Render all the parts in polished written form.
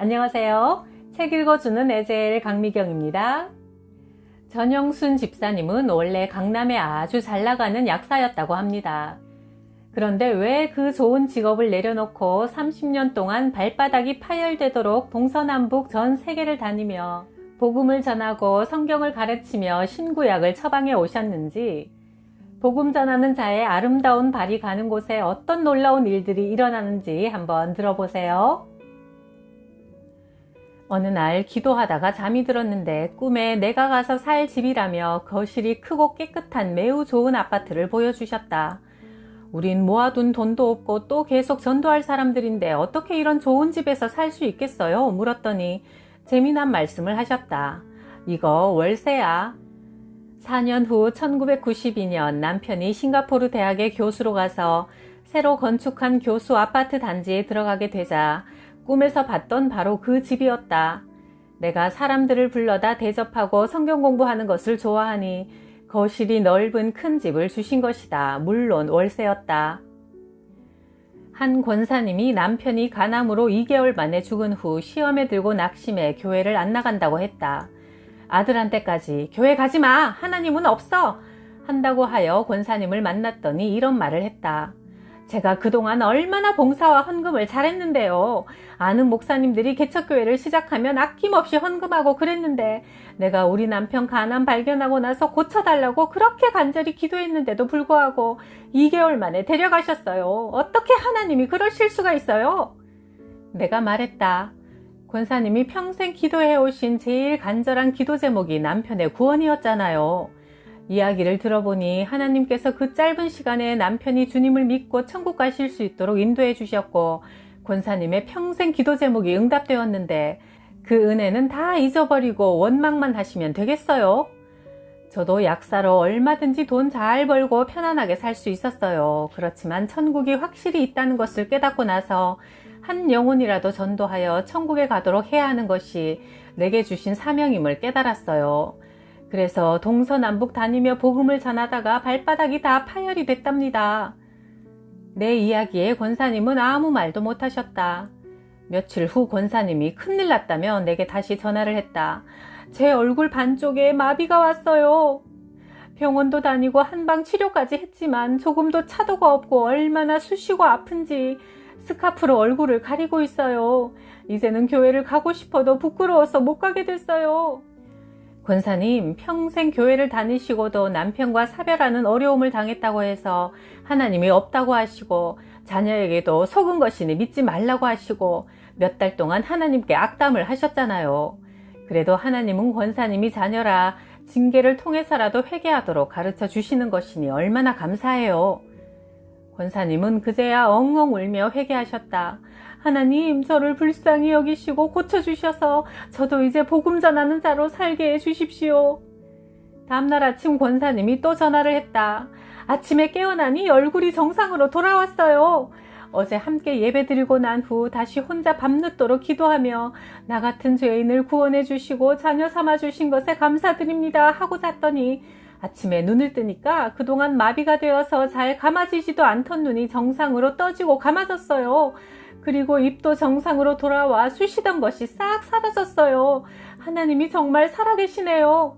안녕하세요. 책 읽어주는 에젤 강미경입니다. 전영순 집사님은 원래 강남에 아주 잘 나가는 약사였다고 합니다. 그런데 왜 그 좋은 직업을 내려놓고 30년 동안 발바닥이 파열되도록 동서남북 전 세계를 다니며 복음을 전하고 성경을 가르치며 신구약을 처방해 오셨는지, 복음 전하는 자의 아름다운 발이 가는 곳에 어떤 놀라운 일들이 일어나는지 한번 들어보세요. 어느 날 기도하다가 잠이 들었는데 꿈에 내가 가서 살 집이라며 거실이 크고 깨끗한 매우 좋은 아파트를 보여주셨다. 우린 모아둔 돈도 없고 또 계속 전도할 사람들인데 어떻게 이런 좋은 집에서 살 수 있겠어요? 물었더니 재미난 말씀을 하셨다. 이거 월세야. 4년 후 1992년 남편이 싱가포르 대학의 교수로 가서 새로 건축한 교수 아파트 단지에 들어가게 되자 꿈에서 봤던 바로 그 집이었다. 내가 사람들을 불러다 대접하고 성경 공부하는 것을 좋아하니 거실이 넓은 큰 집을 주신 것이다. 물론 월세였다. 한 권사님이 남편이 간암으로 2개월 만에 죽은 후 시험에 들고 낙심해 교회를 안 나간다고 했다. 아들한테까지 교회 가지 마! 하나님은 없어! 한다고 하여 권사님을 만났더니 이런 말을 했다. 제가 그동안 얼마나 봉사와 헌금을 잘했는데요. 아는 목사님들이 개척교회를 시작하면 아낌없이 헌금하고 그랬는데 내가 우리 남편 간암 발견하고 나서 고쳐달라고 그렇게 간절히 기도했는데도 불구하고 2개월 만에 데려가셨어요. 어떻게 하나님이 그러실 수가 있어요? 내가 말했다. 권사님이 평생 기도해 오신 제일 간절한 기도 제목이 남편의 구원이었잖아요. 이야기를 들어보니 하나님께서 그 짧은 시간에 남편이 주님을 믿고 천국 가실 수 있도록 인도해 주셨고 권사님의 평생 기도 제목이 응답되었는데 그 은혜는 다 잊어버리고 원망만 하시면 되겠어요? 저도 약사로 얼마든지 돈 잘 벌고 편안하게 살 수 있었어요. 그렇지만 천국이 확실히 있다는 것을 깨닫고 나서 한 영혼이라도 전도하여 천국에 가도록 해야 하는 것이 내게 주신 사명임을 깨달았어요. 그래서 동서남북 다니며 복음을 전하다가 발바닥이 다 파열이 됐답니다. 내 이야기에 권사님은 아무 말도 못하셨다. 며칠 후 권사님이 큰일 났다며 내게 다시 전화를 했다. 제 얼굴 반쪽에 마비가 왔어요. 병원도 다니고 한방 치료까지 했지만 조금도 차도가 없고 얼마나 쑤시고 아픈지 스카프로 얼굴을 가리고 있어요. 이제는 교회를 가고 싶어도 부끄러워서 못 가게 됐어요. 권사님, 평생 교회를 다니시고도 남편과 사별하는 어려움을 당했다고 해서 하나님이 없다고 하시고 자녀에게도 속은 것이니 믿지 말라고 하시고 몇 달 동안 하나님께 악담을 하셨잖아요. 그래도 하나님은 권사님이 자녀라 징계를 통해서라도 회개하도록 가르쳐 주시는 것이니 얼마나 감사해요. 권사님은 그제야 엉엉 울며 회개하셨다. 하나님, 저를 불쌍히 여기시고 고쳐주셔서 저도 이제 복음 전하는 자로 살게 해주십시오. 다음날 아침 권사님이 또 전화를 했다. 아침에 깨어나니 얼굴이 정상으로 돌아왔어요. 어제 함께 예배드리고 난 후 다시 혼자 밤늦도록 기도하며 나 같은 죄인을 구원해 주시고 자녀 삼아 주신 것에 감사드립니다 하고 잤더니 아침에 눈을 뜨니까 그동안 마비가 되어서 잘 감아지지도 않던 눈이 정상으로 떠지고 감아졌어요. 그리고 입도 정상으로 돌아와 쑤시던 것이 싹 사라졌어요. 하나님이 정말 살아계시네요.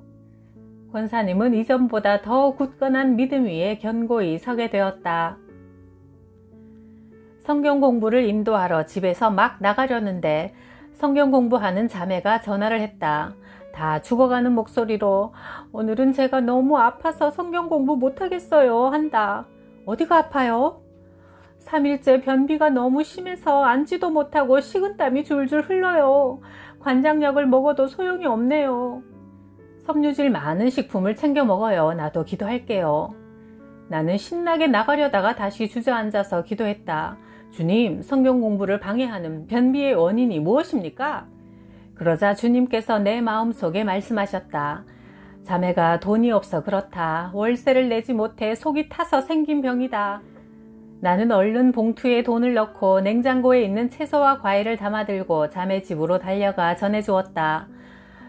권사님은 이전보다 더 굳건한 믿음 위에 견고히 서게 되었다. 성경 공부를 인도하러 집에서 막 나가려는데 성경 공부하는 자매가 전화를 했다. 다 죽어가는 목소리로 오늘은 제가 너무 아파서 성경 공부 못하겠어요 한다. 어디가 아파요? 3일째 변비가 너무 심해서 앉지도 못하고 식은땀이 줄줄 흘러요. 관장약을 먹어도 소용이 없네요. 섬유질 많은 식품을 챙겨 먹어요. 나도 기도할게요. 나는 신나게 나가려다가 다시 주저앉아서 기도했다. 주님, 성경 공부를 방해하는 변비의 원인이 무엇입니까? 그러자 주님께서 내 마음속에 말씀하셨다. 자매가 돈이 없어 그렇다. 월세를 내지 못해 속이 타서 생긴 병이다. 나는 얼른 봉투에 돈을 넣고 냉장고에 있는 채소와 과일을 담아들고 자매 집으로 달려가 전해주었다.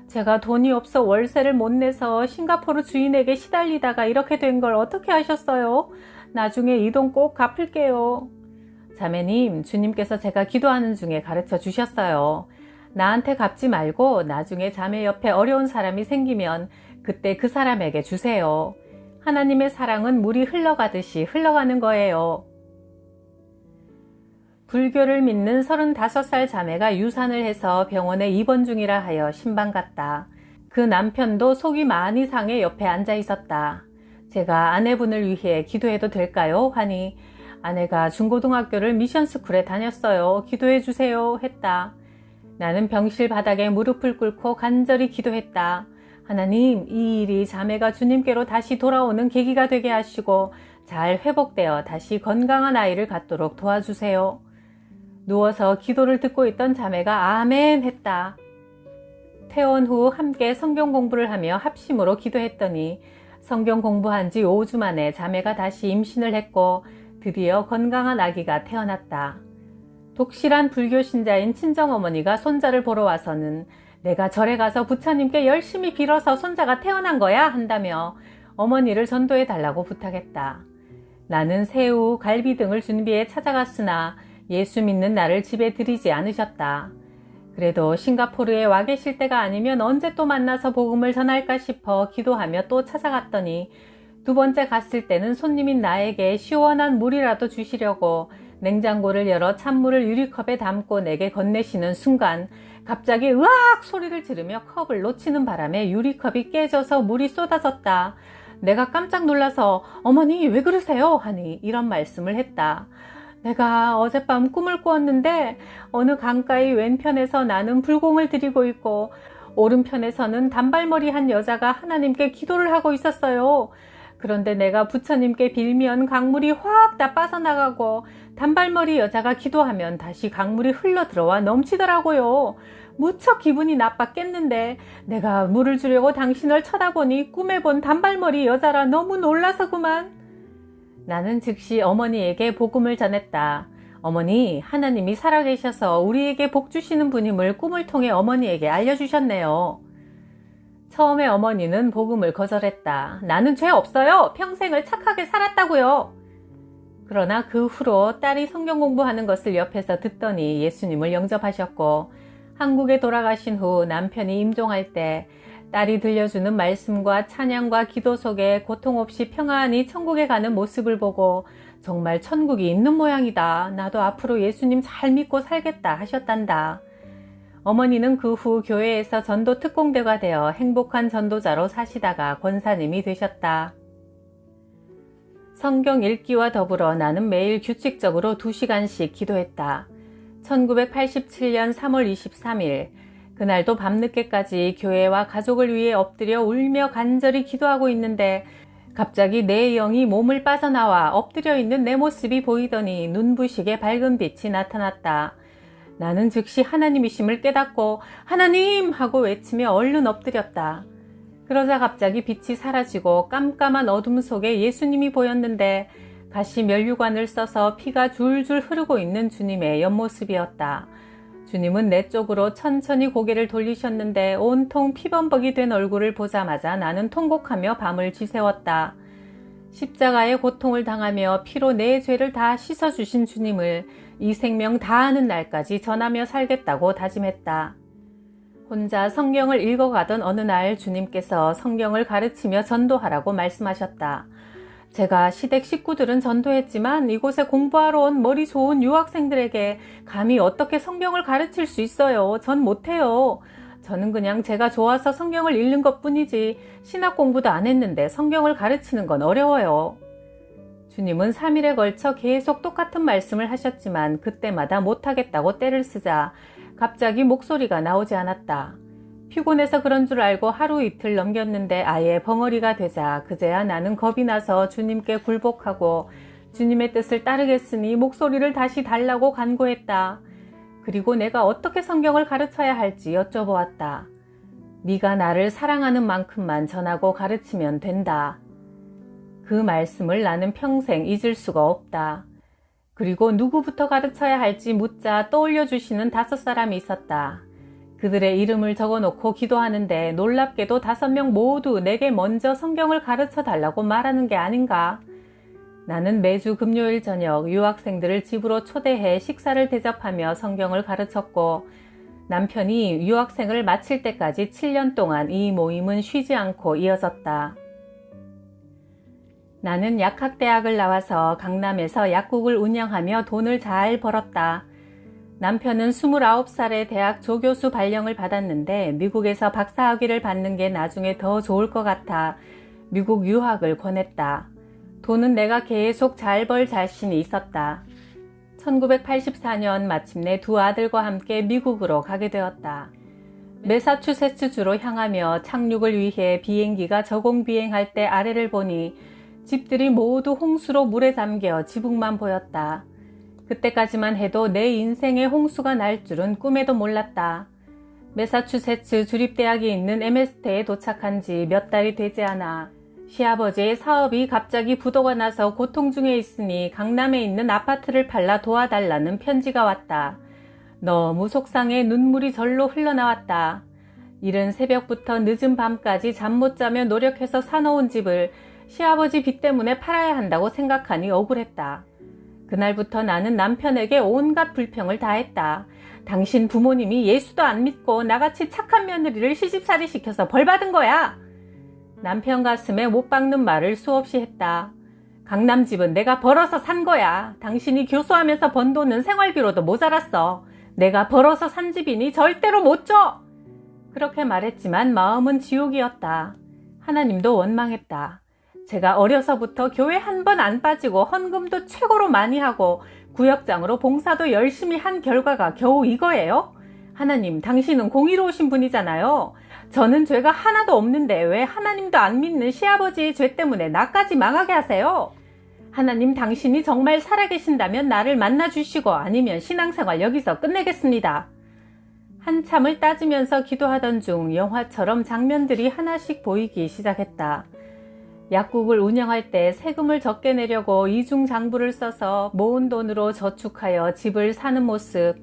제가 돈이 없어 월세를 못 내서 싱가포르 주인에게 시달리다가 이렇게 된 걸 어떻게 하셨어요? 나중에 이 돈 꼭 갚을게요. 자매님, 주님께서 제가 기도하는 중에 가르쳐 주셨어요. 나한테 갚지 말고 나중에 자매 옆에 어려운 사람이 생기면 그때 그 사람에게 주세요. 하나님의 사랑은 물이 흘러가듯이 흘러가는 거예요. 불교를 믿는 35살 자매가 유산을 해서 병원에 입원 중이라 하여 신방 갔다. 그 남편도 속이 많이 상해 옆에 앉아 있었다. 제가 아내분을 위해 기도해도 될까요? 하니 아내가 중고등학교를 미션스쿨에 다녔어요. 기도해 주세요 했다. 나는 병실 바닥에 무릎을 꿇고 간절히 기도했다. 하나님, 이 일이 자매가 주님께로 다시 돌아오는 계기가 되게 하시고 잘 회복되어 다시 건강한 아이를 갖도록 도와주세요. 누워서 기도를 듣고 있던 자매가 아멘 했다. 퇴원 후 함께 성경 공부를 하며 합심으로 기도했더니 성경 공부한 지 5주 만에 자매가 다시 임신을 했고 드디어 건강한 아기가 태어났다. 독실한 불교 신자인 친정어머니가 손자를 보러 와서는 내가 절에 가서 부처님께 열심히 빌어서 손자가 태어난 거야 한다며 어머니를 전도해 달라고 부탁했다. 나는 새우, 갈비 등을 준비해 찾아갔으나 예수 믿는 나를 집에 들이지 않으셨다. 그래도 싱가포르에 와 계실 때가 아니면 언제 또 만나서 복음을 전할까 싶어 기도하며 또 찾아갔더니 두 번째 갔을 때는 손님인 나에게 시원한 물이라도 주시려고 냉장고를 열어 찬물을 유리컵에 담고 내게 건네시는 순간 갑자기 으악 소리를 지르며 컵을 놓치는 바람에 유리컵이 깨져서 물이 쏟아졌다. 내가 깜짝 놀라서 어머니 왜 그러세요? 하니 이런 말씀을 했다. 내가 어젯밤 꿈을 꾸었는데 어느 강가의 왼편에서 나는 불공을 들이고 있고 오른편에서는 단발머리 한 여자가 하나님께 기도를 하고 있었어요. 그런데 내가 부처님께 빌면 강물이 확 다 빠져나가고 단발머리 여자가 기도하면 다시 강물이 흘러 들어와 넘치더라고요. 무척 기분이 나빴겠는데 내가 물을 주려고 당신을 쳐다보니 꿈에 본 단발머리 여자라 너무 놀라서 그만. 나는 즉시 어머니에게 복음을 전했다. 어머니, 하나님이 살아계셔서 우리에게 복 주시는 분임을 꿈을 통해 어머니에게 알려주셨네요. 처음에 어머니는 복음을 거절했다. 나는 죄 없어요. 평생을 착하게 살았다고요. 그러나 그 후로 딸이 성경 공부하는 것을 옆에서 듣더니 예수님을 영접하셨고 한국에 돌아가신 후 남편이 임종할 때 딸이 들려주는 말씀과 찬양과 기도 속에 고통 없이 평안히 천국에 가는 모습을 보고 정말 천국이 있는 모양이다. 나도 앞으로 예수님 잘 믿고 살겠다 하셨단다. 어머니는 그 후 교회에서 전도 특공대가 되어 행복한 전도자로 사시다가 권사님이 되셨다. 성경 읽기와 더불어 나는 매일 규칙적으로 2시간씩 기도했다. 1987년 3월 23일 그날도 밤늦게까지 교회와 가족을 위해 엎드려 울며 간절히 기도하고 있는데 갑자기 내 영이 몸을 빠져나와 엎드려 있는 내 모습이 보이더니 눈부시게 밝은 빛이 나타났다. 나는 즉시 하나님이심을 깨닫고 하나님! 하고 외치며 얼른 엎드렸다. 그러자 갑자기 빛이 사라지고 깜깜한 어둠 속에 예수님이 보였는데 가시 면류관을 써서 피가 줄줄 흐르고 있는 주님의 옆모습이었다. 주님은 내 쪽으로 천천히 고개를 돌리셨는데 온통 피범벅이 된 얼굴을 보자마자 나는 통곡하며 밤을 지새웠다. 십자가의 고통을 당하며 피로 내 죄를 다 씻어주신 주님을 이 생명 다하는 날까지 전하며 살겠다고 다짐했다. 혼자 성경을 읽어가던 어느 날 주님께서 성경을 가르치며 전도하라고 말씀하셨다. 제가 시댁 식구들은 전도했지만 이곳에 공부하러 온 머리 좋은 유학생들에게 감히 어떻게 성경을 가르칠 수 있어요. 전 못해요. 저는 그냥 제가 좋아서 성경을 읽는 것뿐이지 신학 공부도 안 했는데 성경을 가르치는 건 어려워요. 주님은 3일에 걸쳐 계속 똑같은 말씀을 하셨지만 그때마다 못하겠다고 떼를 쓰자 갑자기 목소리가 나오지 않았다. 피곤해서 그런 줄 알고 하루 이틀 넘겼는데 아예 벙어리가 되자 그제야 나는 겁이 나서 주님께 굴복하고 주님의 뜻을 따르겠으니 목소리를 다시 달라고 간구했다. 그리고 내가 어떻게 성경을 가르쳐야 할지 여쭤보았다. 네가 나를 사랑하는 만큼만 전하고 가르치면 된다. 그 말씀을 나는 평생 잊을 수가 없다. 그리고 누구부터 가르쳐야 할지 묻자 떠올려 주시는 5사람이 있었다. 그들의 이름을 적어놓고 기도하는데 놀랍게도 5명 모두 내게 먼저 성경을 가르쳐 달라고 말하는 게 아닌가. 나는 매주 금요일 저녁 유학생들을 집으로 초대해 식사를 대접하며 성경을 가르쳤고 남편이 유학생을 마칠 때까지 7년 동안 이 모임은 쉬지 않고 이어졌다. 나는 약학대학을 나와서 강남에서 약국을 운영하며 돈을 잘 벌었다. 남편은 29살에 대학 조교수 발령을 받았는데 미국에서 박사학위를 받는 게 나중에 더 좋을 것 같아 미국 유학을 권했다. 돈은 내가 계속 잘 벌 자신이 있었다. 1984년 마침내 두 아들과 함께 미국으로 가게 되었다. 매사추세츠주로 향하며 착륙을 위해 비행기가 저공 비행할 때 아래를 보니 집들이 모두 홍수로 물에 잠겨 지붕만 보였다. 그때까지만 해도 내 인생에 홍수가 날 줄은 꿈에도 몰랐다. 매사추세츠 주립대학이 있는 에메스테에 도착한 지 몇 달이 되지 않아 시아버지의 사업이 갑자기 부도가 나서 고통 중에 있으니 강남에 있는 아파트를 팔아 도와달라는 편지가 왔다. 너무 속상해 눈물이 절로 흘러나왔다. 이른 새벽부터 늦은 밤까지 잠 못 자며 노력해서 사놓은 집을 시아버지 빚 때문에 팔아야 한다고 생각하니 억울했다. 그날부터 나는 남편에게 온갖 불평을 다했다. 당신 부모님이 예수도 안 믿고 나같이 착한 며느리를 시집살이 시켜서 벌 받은 거야. 남편 가슴에 못 박는 말을 수없이 했다. 강남 집은 내가 벌어서 산 거야. 당신이 교수하면서 번 돈은 생활비로도 모자랐어. 내가 벌어서 산 집이니 절대로 못 줘. 그렇게 말했지만 마음은 지옥이었다. 하나님도 원망했다. 제가 어려서부터 교회 한 번 안 빠지고 헌금도 최고로 많이 하고 구역장으로 봉사도 열심히 한 결과가 겨우 이거예요? 하나님, 당신은 공의로우신 분이잖아요. 저는 죄가 하나도 없는데 왜 하나님도 안 믿는 시아버지의 죄 때문에 나까지 망하게 하세요? 하나님, 당신이 정말 살아계신다면 나를 만나주시고 아니면 신앙생활 여기서 끝내겠습니다. 한참을 따지면서 기도하던 중 영화처럼 장면들이 하나씩 보이기 시작했다. 약국을 운영할 때 세금을 적게 내려고 이중장부를 써서 모은 돈으로 저축하여 집을 사는 모습,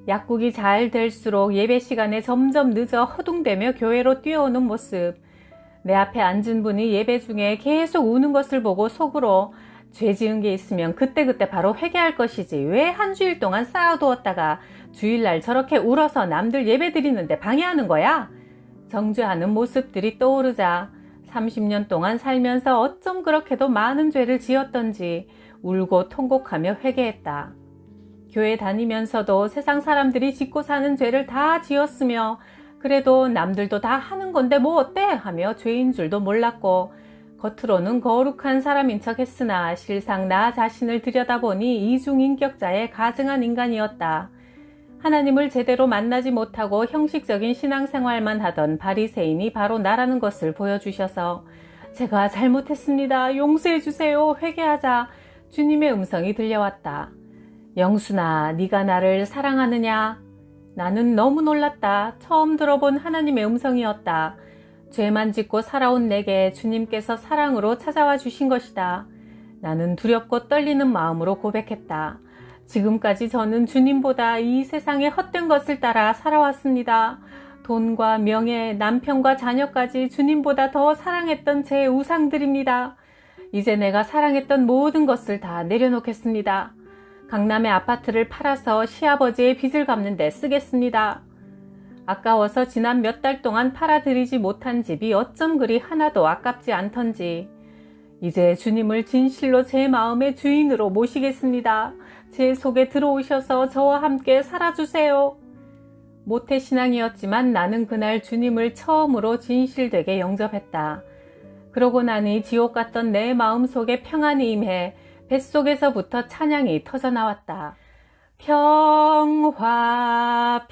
약국이 잘 될수록 예배 시간에 점점 늦어 허둥대며 교회로 뛰어오는 모습, 내 앞에 앉은 분이 예배 중에 계속 우는 것을 보고 속으로 죄 지은 게 있으면 그때그때 바로 회개할 것이지 왜 한 주일 동안 쌓아두었다가 주일날 저렇게 울어서 남들 예배 드리는데 방해하는 거야? 정죄하는 모습들이 떠오르자 30년 동안 살면서 어쩜 그렇게도 많은 죄를 지었던지 울고 통곡하며 회개했다. 교회 다니면서도 세상 사람들이 짓고 사는 죄를 다 지었으며 그래도 남들도 다 하는 건데 뭐 어때? 하며 죄인 줄도 몰랐고 겉으로는 거룩한 사람인 척 했으나 실상 나 자신을 들여다보니 이중인격자의 가증한 인간이었다. 하나님을 제대로 만나지 못하고 형식적인 신앙생활만 하던 바리새인이 바로 나라는 것을 보여주셔서 제가 잘못했습니다. 용서해 주세요. 회개하자. 주님의 음성이 들려왔다. 영순아, 네가 나를 사랑하느냐? 나는 너무 놀랐다. 처음 들어본 하나님의 음성이었다. 죄만 짓고 살아온 내게 주님께서 사랑으로 찾아와 주신 것이다. 나는 두렵고 떨리는 마음으로 고백했다. 지금까지 저는 주님보다 이 세상의 헛된 것을 따라 살아왔습니다. 돈과 명예, 남편과 자녀까지 주님보다 더 사랑했던 제 우상들입니다. 이제 내가 사랑했던 모든 것을 다 내려놓겠습니다. 강남의 아파트를 팔아서 시아버지의 빚을 갚는 데 쓰겠습니다. 아까워서 지난 몇 달 동안 팔아들이지 못한 집이 어쩜 그리 하나도 아깝지 않던지. 이제 주님을 진실로 제 마음의 주인으로 모시겠습니다. 제 속에 들어오셔서 저와 함께 살아주세요. 모태신앙이었지만 나는 그날 주님을 처음으로 진실되게 영접했다. 그러고 나니 지옥 같던 내 마음속에 평안이 임해 뱃속에서부터 찬양이 터져나왔다. 평화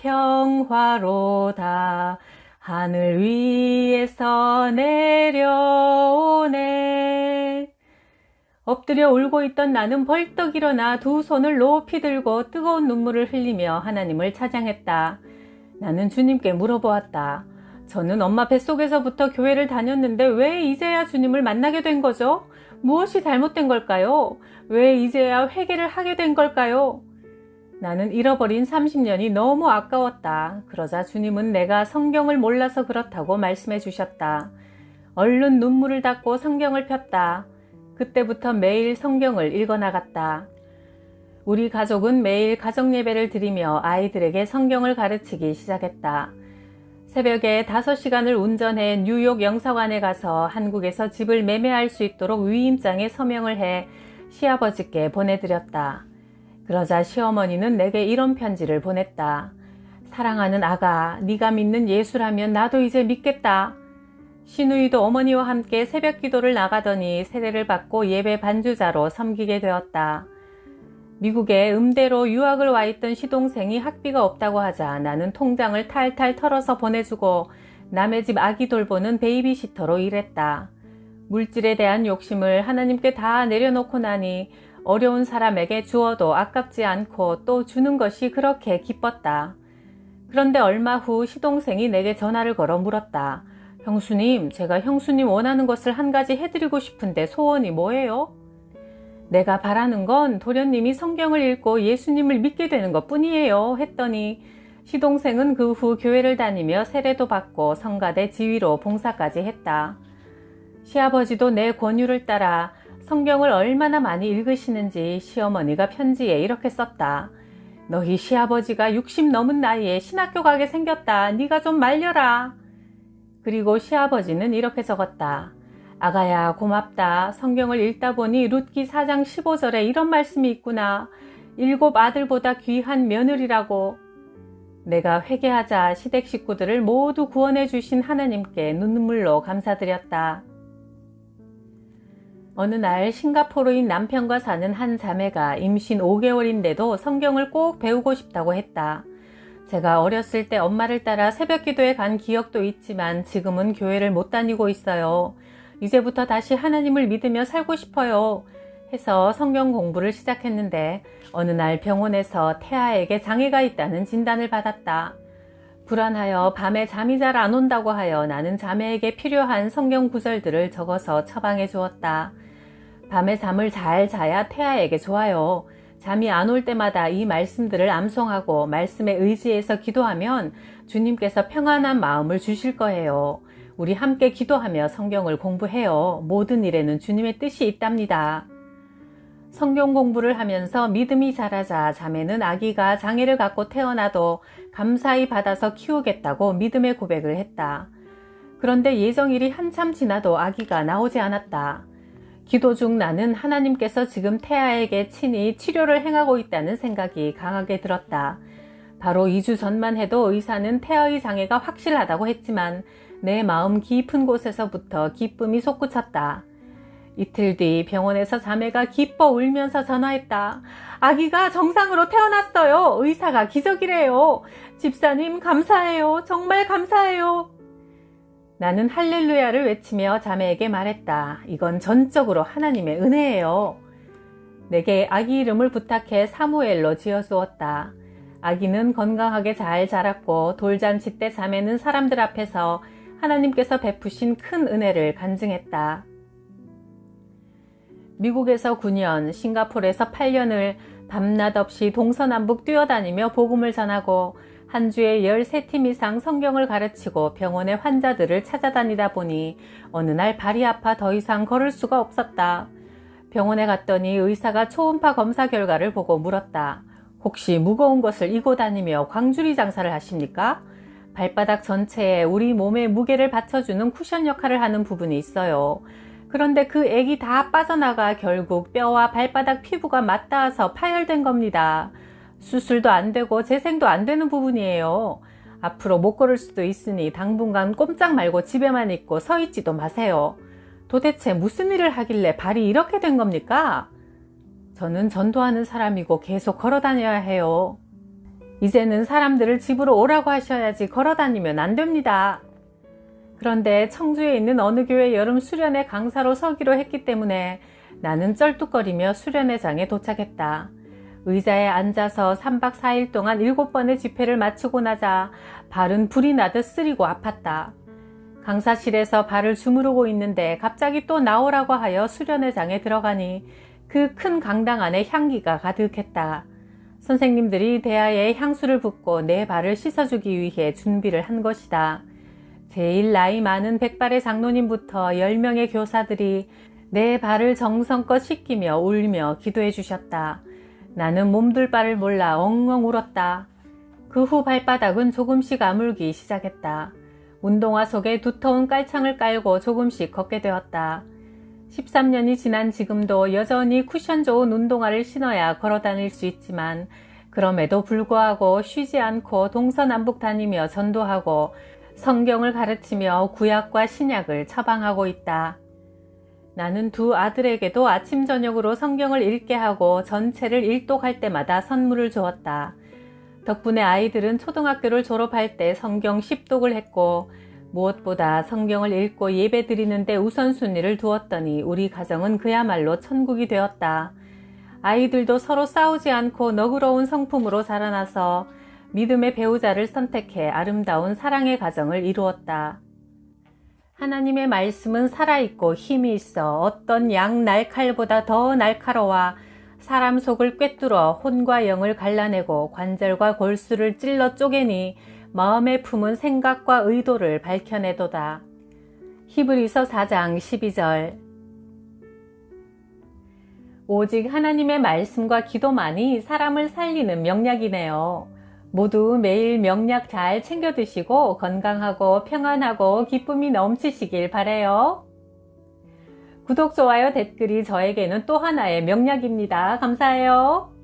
평화로다 하늘 위에서 내려오네. 엎드려 울고 있던 나는 벌떡 일어나 두 손을 높이 들고 뜨거운 눈물을 흘리며 하나님을 찬양했다. 나는 주님께 물어보았다. 저는 엄마 뱃속에서부터 교회를 다녔는데 왜 이제야 주님을 만나게 된 거죠? 무엇이 잘못된 걸까요? 왜 이제야 회개를 하게 된 걸까요? 나는 잃어버린 30년이 너무 아까웠다. 그러자 주님은 내가 성경을 몰라서 그렇다고 말씀해 주셨다. 얼른 눈물을 닦고 성경을 폈다. 그때부터 매일 성경을 읽어나갔다. 우리 가족은 매일 가정예배를 드리며 아이들에게 성경을 가르치기 시작했다. 새벽에 5시간을 운전해 뉴욕 영사관에 가서 한국에서 집을 매매할 수 있도록 위임장에 서명을 해 시아버지께 보내드렸다. 그러자 시어머니는 내게 이런 편지를 보냈다. 사랑하는 아가, 네가 믿는 예수라면 나도 이제 믿겠다. 시누이도 어머니와 함께 새벽 기도를 나가더니 세례를 받고 예배 반주자로 섬기게 되었다. 미국에 음대로 유학을 와 있던 시동생이 학비가 없다고 하자 나는 통장을 탈탈 털어서 보내주고 남의 집 아기 돌보는 베이비시터로 일했다. 물질에 대한 욕심을 하나님께 다 내려놓고 나니 어려운 사람에게 주어도 아깝지 않고 또 주는 것이 그렇게 기뻤다. 그런데 얼마 후 시동생이 내게 전화를 걸어 물었다. 형수님, 제가 형수님 원하는 것을 한 가지 해드리고 싶은데 소원이 뭐예요? 내가 바라는 건 도련님이 성경을 읽고 예수님을 믿게 되는 것 뿐이에요 했더니 시동생은 그 후 교회를 다니며 세례도 받고 성가대 지휘로 봉사까지 했다. 시아버지도 내 권유를 따라 성경을 얼마나 많이 읽으시는지 시어머니가 편지에 이렇게 썼다. 너희 시아버지가 60 넘은 나이에 신학교 가게 생겼다. 네가 좀 말려라. 그리고 시아버지는 이렇게 적었다. 아가야 고맙다. 성경을 읽다 보니 룻기 4장 15절에 이런 말씀이 있구나. 7 아들보다 귀한 며느리라고. 내가 회개하자 시댁 식구들을 모두 구원해 주신 하나님께 눈물로 감사드렸다. 어느 날 싱가포르인 남편과 사는 한 자매가 임신 5개월인데도 성경을 꼭 배우고 싶다고 했다. 제가 어렸을 때 엄마를 따라 새벽 기도에 간 기억도 있지만 지금은 교회를 못 다니고 있어요. 이제부터 다시 하나님을 믿으며 살고 싶어요. 해서 성경 공부를 시작했는데 어느 날 병원에서 태아에게 장애가 있다는 진단을 받았다. 불안하여 밤에 잠이 잘 안 온다고 하여 나는 자매에게 필요한 성경 구절들을 적어서 처방해 주었다. 밤에 잠을 잘 자야 태아에게 좋아요. 잠이 안 올 때마다 이 말씀들을 암송하고 말씀에 의지해서 기도하면 주님께서 평안한 마음을 주실 거예요. 우리 함께 기도하며 성경을 공부해요. 모든 일에는 주님의 뜻이 있답니다. 성경 공부를 하면서 믿음이 자라자 자매는 아기가 장애를 갖고 태어나도 감사히 받아서 키우겠다고 믿음의 고백을 했다. 그런데 예정일이 한참 지나도 아기가 나오지 않았다. 기도 중 나는 하나님께서 지금 태아에게 친히 치료를 행하고 있다는 생각이 강하게 들었다. 바로 2주 전만 해도 의사는 태아의 장애가 확실하다고 했지만 내 마음 깊은 곳에서부터 기쁨이 솟구쳤다. 이틀 뒤 병원에서 자매가 기뻐 울면서 전화했다. 아기가 정상으로 태어났어요. 의사가 기적이래요. 집사님 감사해요. 정말 감사해요. 나는 할렐루야를 외치며 자매에게 말했다. 이건 전적으로 하나님의 은혜예요. 내게 아기 이름을 부탁해 사무엘로 지어주었다. 아기는 건강하게 잘 자랐고 돌잔치 때 자매는 사람들 앞에서 하나님께서 베푸신 큰 은혜를 간증했다. 미국에서 9년, 싱가포르에서 8년을 밤낮 없이 동서남북 뛰어다니며 복음을 전하고 한 주에 13팀 이상 성경을 가르치고 병원의 환자들을 찾아다니다 보니 어느 날 발이 아파 더 이상 걸을 수가 없었다. 병원에 갔더니 의사가 초음파 검사 결과를 보고 물었다. 혹시 무거운 것을 이고 다니며 광주리 장사를 하십니까? 발바닥 전체에 우리 몸의 무게를 받쳐주는 쿠션 역할을 하는 부분이 있어요. 그런데 그 액이 다 빠져나가 결국 뼈와 발바닥 피부가 맞닿아서 파열된 겁니다. 수술도 안 되고 재생도 안 되는 부분이에요. 앞으로 못 걸을 수도 있으니 당분간 꼼짝 말고 집에만 있고 서 있지도 마세요. 도대체 무슨 일을 하길래 발이 이렇게 된 겁니까? 저는 전도하는 사람이고 계속 걸어 다녀야 해요. 이제는 사람들을 집으로 오라고 하셔야지 걸어 다니면 안 됩니다. 그런데 청주에 있는 어느 교회 여름 수련회 강사로 서기로 했기 때문에 나는 쩔뚝거리며 수련회장에 도착했다. 의자에 앉아서 3박 4일 동안 7번의 집회를 마치고 나자 발은 불이 나듯 쓰리고 아팠다. 강사실에서 발을 주무르고 있는데 갑자기 또 나오라고 하여 수련회장에 들어가니 그 큰 강당 안에 향기가 가득했다. 선생님들이 대야에 향수를 붓고 내 발을 씻어주기 위해 준비를 한 것이다. 제일 나이 많은 백발의 장로님부터 10명의 교사들이 내 발을 정성껏 씻기며 울며 기도해 주셨다. 나는 몸둘 바를 몰라 엉엉 울었다. 그 후 발바닥은 조금씩 아물기 시작했다. 운동화 속에 두터운 깔창을 깔고 조금씩 걷게 되었다. 13년이 지난 지금도 여전히 쿠션 좋은 운동화를 신어야 걸어 다닐 수 있지만 그럼에도 불구하고 쉬지 않고 동서남북 다니며 전도하고 성경을 가르치며 구약과 신약을 처방하고 있다. 나는 두 아들에게도 아침 저녁으로 성경을 읽게 하고 전체를 일독할 때마다 선물을 주었다. 덕분에 아이들은 초등학교를 졸업할 때 성경 10독을 했고 무엇보다 성경을 읽고 예배 드리는데 우선순위를 두었더니 우리 가정은 그야말로 천국이 되었다. 아이들도 서로 싸우지 않고 너그러운 성품으로 자라나서 믿음의 배우자를 선택해 아름다운 사랑의 가정을 이루었다. 하나님의 말씀은 살아있고 힘이 있어 어떤 양 날칼보다 더 날카로워 사람 속을 꿰뚫어 혼과 영을 갈라내고 관절과 골수를 찔러 쪼개니 마음에 품은 생각과 의도를 밝혀내도다. 히브리서 4장 12절. 오직 하나님의 말씀과 기도만이 사람을 살리는 명약이네요. 모두 매일 명약 잘 챙겨 드시고 건강하고 평안하고 기쁨이 넘치시길 바라요. 구독, 좋아요, 댓글이 저에게는 또 하나의 명약입니다. 감사해요.